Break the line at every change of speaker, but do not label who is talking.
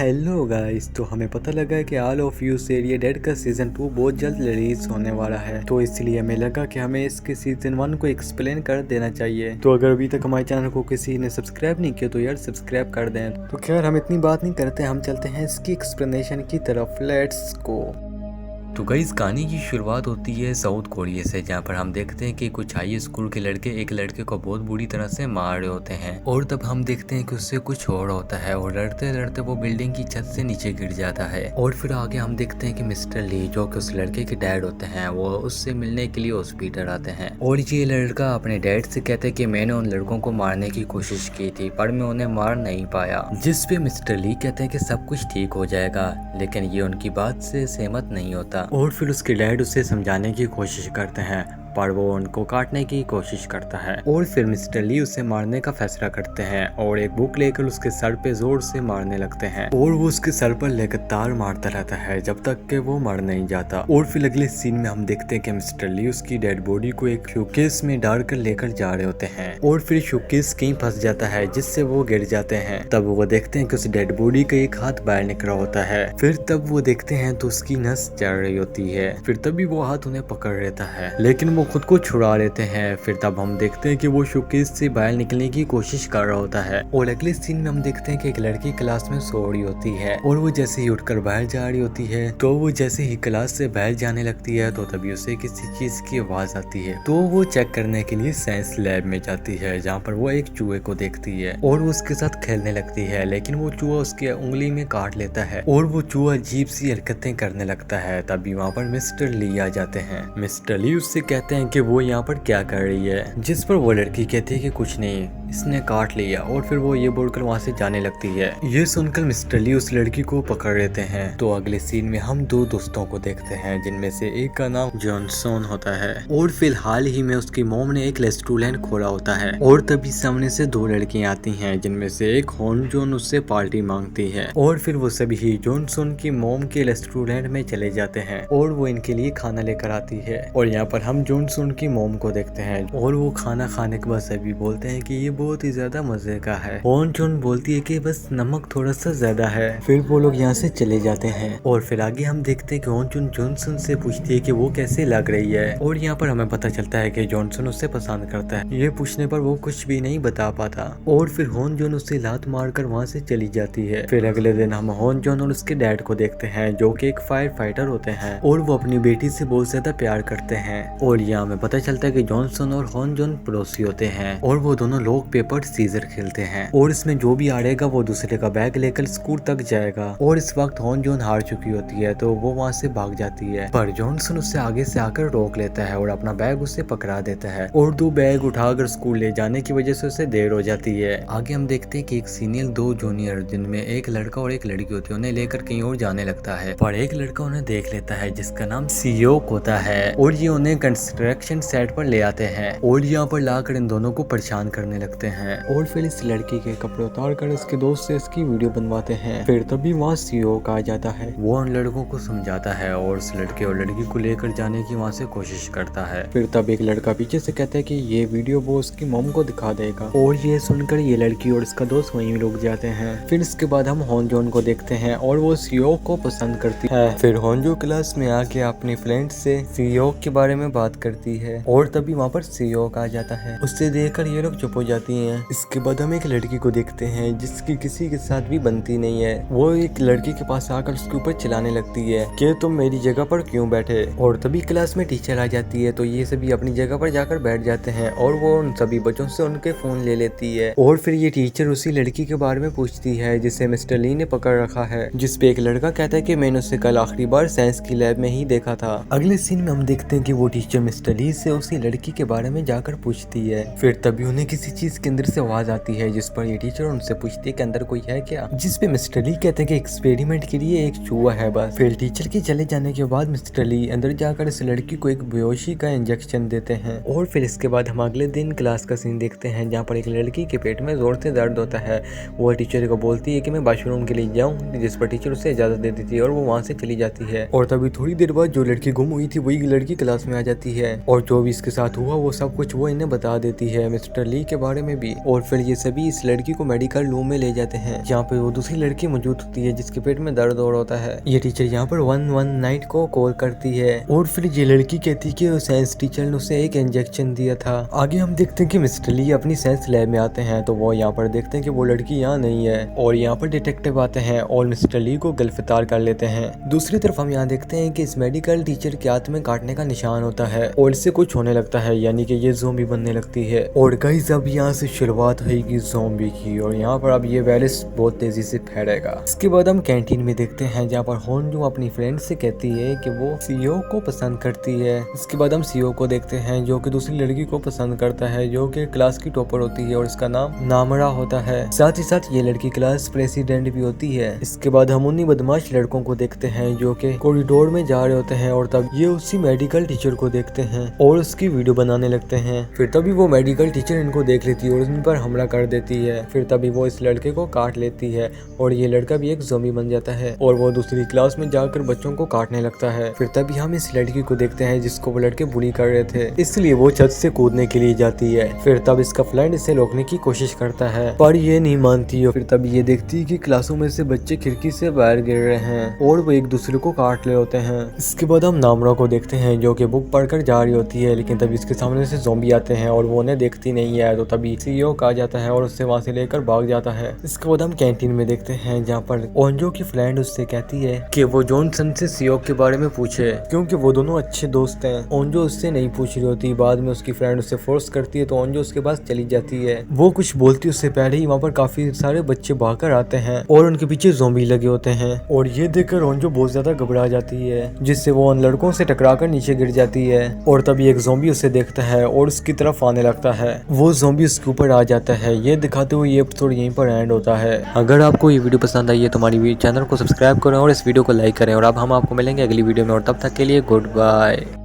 Hello guys, तो हमें पता लगा है कि ऑल ऑफ यू सेरिया डेड का सीजन 2 बहुत जल्द रिलीज होने वाला है। तो इसलिए हमें लगा कि हमें इसके सीजन 1 को एक्सप्लेन कर देना चाहिए। तो अगर अभी तक हमारे चैनल को किसी ने सब्सक्राइब नहीं किया तो यार सब्सक्राइब कर दें। तो खैर हम इतनी बात नहीं करते, हम चलते हैं इसकी एक्सप्लेनेशन की तरफ। Let's go.
तो गाइस कहानी की शुरुआत होती है साउथ कोरिया से, जहाँ पर हम देखते हैं कि कुछ हाई स्कूल के लड़के एक लड़के को बहुत बुरी तरह से मार रहे होते हैं। और तब हम देखते हैं कि उससे कुछ और होता है और लड़ते लड़ते वो बिल्डिंग की छत से नीचे गिर जाता है। और फिर आगे हम देखते हैं कि मिस्टर ली, जो कि उस लड़के के डैड होते हैं, वो उससे मिलने के लिए हॉस्पिटल आते हैं। और ये लड़का अपने डैड से कहते हैं कि मैंने उन लड़कों को मारने की कोशिश की थी पर मैं उन्हें मार नहीं पाया। जिस पे मिस्टर ली कहते हैं कि सब कुछ ठीक हो जाएगा, लेकिन ये उनकी बात से सहमत नहीं होता।
और फिर उसके डैड उसे समझाने की कोशिश करते हैं पर वो उनको काटने की कोशिश करता है। और फिर मिस्टर ली उसे मारने का फैसला करते हैं और एक बुक लेकर उसके सर पे जोर से मारने लगते हैं। और वो उसके सर पर लगातार मारता रहता है जब तक कि वो मर नहीं जाता। और फिर अगले सीन में हम देखते हैं कि मिस्टर ली उसकी डेड बॉडी को एक शोकेस में डालकर लेकर जा रहे होते हैं। और फिर शोकेस कहीं फंस जाता है जिससे वो गिर जाते हैं। तब वो देखते हैं कि उस डेड बॉडी का एक हाथ बाहर निकला होता है। फिर तब वो देखते हैं तो उसकी नस चढ़ रही होती है। फिर तभी वो हाथ उन्हें पकड़ लेता है, लेकिन वो खुद को छुड़ा लेते हैं। फिर तब हम देखते हैं कि वो शोकेस से बाहर निकलने की कोशिश कर रहा होता है। और अगले सीन में हम देखते हैं कि एक लड़की क्लास में सो रही होती है और वो जैसे ही उठकर बाहर जा रही होती है तो वो जैसे ही क्लास से बाहर जाने लगती है तो तभी उसे किसी चीज की आवाज आती है। तो वो चेक करने के लिए साइंस लैब में जाती है, जहाँ पर वो एक चूहे को देखती है और वो उसके साथ खेलने लगती है। लेकिन वो चूहा उसकी उंगली में काट लेता है और वो चूहा अजीब सी हरकतें करने लगता है। तभी वहाँ पर मिस्टर ली आ जाते हैं। मिस्टर ली उससे कहते हैं कि वो यहाँ पर क्या कर रही है, जिस पर वो लड़की कहती है कि कुछ नहीं, इसने काट लिया। और फिर वो ये बोलकर वहाँ से जाने लगती है। ये सुनकर मिस्टर ली उस लड़की को पकड़ लेते हैं। तो अगले सीन में हम दो दोस्तों को देखते हैं, जिनमें से एक का नाम जॉनसन होता है और फिलहाल ही में उसकी मोम ने एक रेस्टोरेंट खोला होता है। और तभी सामने से दो लड़कियां आती हैं, जिनमें से एक होन जोन उससे पार्टी मांगती है। और फिर वो सभी ही जॉनसन की मोम के रेस्टोरेंट में चले जाते हैं और वो इनके लिए खाना लेकर आती है। और यहाँ पर हम जॉनसन की मोम को देखते हैं और वो खाना खाने के बाद सभी बोलते हैं कि ये बहुत ही ज्यादा मजे का है। होन जोन बोलती है कि बस नमक थोड़ा सा ज्यादा है। फिर वो लोग यहाँ से चले जाते हैं। और फिर आगे हम देखते हैं कि होन जोन जॉनसन से पूछती है कि वो कैसे लग रही है। और यहाँ पर हमें पता चलता है कि जॉनसन उससे पसंद करता है। ये पूछने पर वो कुछ भी नहीं बता पाता। और फिर होन जोन उससे लात मारकर वहाँ से चली जाती है। फिर अगले दिन हम होन जोन और उसके डैड को देखते हैं, जो कि एक फायर फाइटर होते हैं और वो अपनी बेटी से बहुत ज्यादा प्यार करते हैं। और यहाँ हमें पता चलता है कि जॉनसन और होन जोन पड़ोसी होते हैं और वो दोनों लोग पेपर सीजर खेलते हैं। और इसमें जो भी हारेगा वो दूसरे का बैग लेकर स्कूल तक जाएगा। और इस वक्त होन जोन हार चुकी होती है तो वो वहाँ से भाग जाती है, पर जॉनसन उससे आगे से आकर रोक लेता है और अपना बैग उससे पकड़ा देता है। और दो बैग उठाकर स्कूल ले जाने की वजह से उसे देर हो जाती है। आगे हम देखते हैं कि एक सीनियर दो जूनियर, जिनमें एक लड़का और एक लड़की होती है, उन्हें लेकर कहीं और जाने लगता है। पर एक लड़का उन्हें देख लेता है जिसका नाम सियोक होता है और ये उन्हें कंस्ट्रक्शन साइट पर ले आते हैं और यहाँ पर लाकर इन दोनों को परेशान करने लगते हैं। और फिर इस लड़की के कपड़े उतार कर इसके दोस्त से इसकी वीडियो बनवाते हैं। फिर तभी वहाँ सियोक आ जाता है। वो उन लड़कों को समझाता है और उस लड़के और लड़की को लेकर जाने की वहाँ से कोशिश करता है। फिर तब एक लड़का पीछे से कहता है कि ये वीडियो वो उसकी मॉम को दिखा देगा। और ये सुनकर ये लड़की और इसका दोस्त वहीं रुक जाते हैं। फिर इसके बाद हम होन जोन को देखते हैं और वो सियोक को पसंद करती है। फिर होनजो क्लास में आके अपनी फ्रेंड से सियोक के बारे में बात करती है और तभी वहाँ पर सियोक आ जाता है। उससे देखकर ये लोग चुप हो जाती हैं। इसके बाद हम एक लड़की को देखते हैं जिसकी किसी के साथ भी बनती नहीं है। वो एक लड़की के पास आकर उसके ऊपर चिल्लाने लगती है कि तुम मेरी जगह पर क्यों बैठे। और तभी क्लास में टीचर आ जाती है तो ये सभी अपनी जगह पर जाकर बैठ जाते हैं और वो उन सभी बच्चों से उनके फोन ले लेती है। और फिर ये टीचर उसी लड़की के बारे में पूछती है जिसे मिस्टर ली ने पकड़ रखा है, जिसपे एक लड़का कहता है कि मैंने उसे कल आखिरी बार साइंस की लैब में ही देखा था। अगले सीन में हम देखते हैं कि वो टीचर मिस्टर ली से उसी लड़की के बारे में जाकर पूछती है। फिर तभी उन्हें किसी चीज के अंदर से आवाज आती है, जिस पर ये टीचर उनसे पूछती है कि अंदर कोई है क्या, जिस पे मिस्टर ली कहते हैं कि एक्सपेरिमेंट के लिए एक चूहा है बस। फिर टीचर के चले जाने के बाद मिस्टर ली अंदर जाकर इस लड़की को एक बेहोशी का इंजेक्शन देते हैं। और फिर इसके बाद हम अगले दिन क्लास का सीन देखते हैं, जहाँ पर एक लड़की के पेट में जोर से दर्द होता है। वो टीचर को बोलती है कि मैं वॉशरूम के लिए जाऊँ, जिस पर टीचर उसे इजाजत दे देती है और वो वहाँ से चली जाती है। और तभी थोड़ी देर बाद जो लड़की गुम हुई थी वही लड़की क्लास में आ जाती है और जो भी इसके साथ हुआ वो सब कुछ वो इन्हें बता देती है। मिस्टर ली के बारे बारे में भी। और फिर ये सभी इस लड़की को मेडिकल रूम में ले जाते हैं जहाँ पे वो दूसरी लड़की मौजूद होती है जिसके पेट में दर्द हो रहा होता है। ये टीचर यहाँ पर 119 को कॉल करती है और फिर ये लड़की कहती है कि साइंस टीचर ने उसे एक इंजेक्शन दिया था। आगे हम देखते हैं कि मिस्टर ली अपनी साइंस लैब में आते हैं तो वो यहाँ पर देखते हैं कि वो लड़की यहाँ नहीं है और यहाँ पर डिटेक्टिव आते हैं और मिस्टर ली को गिरफ्तार कर लेते हैं। दूसरी तरफ हम यहाँ देखते हैं कि इस मेडिकल टीचर के हाथ में काटने का निशान होता है और इससे कुछ होने लगता है, यानी कि ये ज़ॉम्बी बनने लगती है। और गाइस अब यहाँ से शुरुआत होगी ज़ॉम्बी की और यहाँ पर अब ये वायरस बहुत तेजी से फैलेगा। इसके बाद हम कैंटीन में देखते हैं जहाँ पर होनजू अपनी फ्रेंड से कहती है कि वो सीओ को पसंद करती है। इसके बाद हम सीओ को देखते हैं जो कि दूसरी लड़की को पसंद करता है जो कि क्लास की टॉपर होती है और इसका नाम नामरा होता है। साथ ही साथ ये लड़की क्लास प्रेसिडेंट भी होती है। इसके बाद हम उन्हीं बदमाश लड़कों को देखते हैं जो कि कॉरिडोर में जा रहे होते हैं और तब ये उसी मेडिकल टीचर को देखते हैं और उसकी वीडियो बनाने लगते हैं। फिर तभी वो मेडिकल टीचर इनको देख लेती है और इन पर हमला कर देती है। फिर तभी वो इस लड़के को काट लेती है और ये लड़का भी एक ज़ॉम्बी बन जाता है और वो दूसरी क्लास में जाकर बच्चों को काटने लगता है। फिर तभी हम इस लड़की को देखते हैं जिसको वो लड़के बुली कर रहे थे, इसलिए वो छत से कूदने के लिए जाती है। फिर तब इसका फ्रेंड इसे रोकने की कोशिश करता है पर ये नहीं मानती है। फिर तब ये देखती है कि क्लासों में से बच्चे खिड़की से बाहर गिर रहे हैं और वो एक दूसरे को काट रहे होते हैं। इसके बाद हम नामरा को देखते हैं जो कि बुक पढ़कर जा रही होती है, लेकिन तभी इसके सामने से ज़ॉम्बी आते हैं और वो उन्हें देखती नहीं है। तो तभी सीईओ आ जाता है और उससे वहां से लेकर भाग जाता है। इसके बाद हम कैंटीन में देखते हैं जहाँ पर ओंजो की फ्रेंड उससे कहती है कि वो जॉनसन से सीईओ के बारे में पूछे क्योंकि वो दोनों अच्छे दोस्त हैं। ओंजो उससे नहीं पूछ रही होती, बाद में उसकी फ्रेंड उससे फोर्स करती है तो ओंजो उसके पास चली जाती है। वो कुछ बोलती उससे पहले ही वहाँ पर काफी सारे बच्चे भागकर आते हैं और उनके पीछे ज़ॉम्बी लगे होते हैं और ये देखकर ओंजो बहुत ज्यादा घबरा जाती है जिससे वो उन लड़कों से टकराकर नीचे गिर जाती है। और तभी एक ज़ॉम्बी उसे देखता है और उसकी तरफ आने लगता है। वो ज़ॉम्बी उसके ऊपर आ जाता है। ये दिखाते हुए ये एपिसोड यहीं पर एंड होता है। अगर आपको ये वीडियो पसंद आई है तो हमारी चैनल को सब्सक्राइब करें और इस वीडियो को लाइक करें और अब हम आपको मिलेंगे अगली वीडियो में और तब तक के लिए गुड बाय।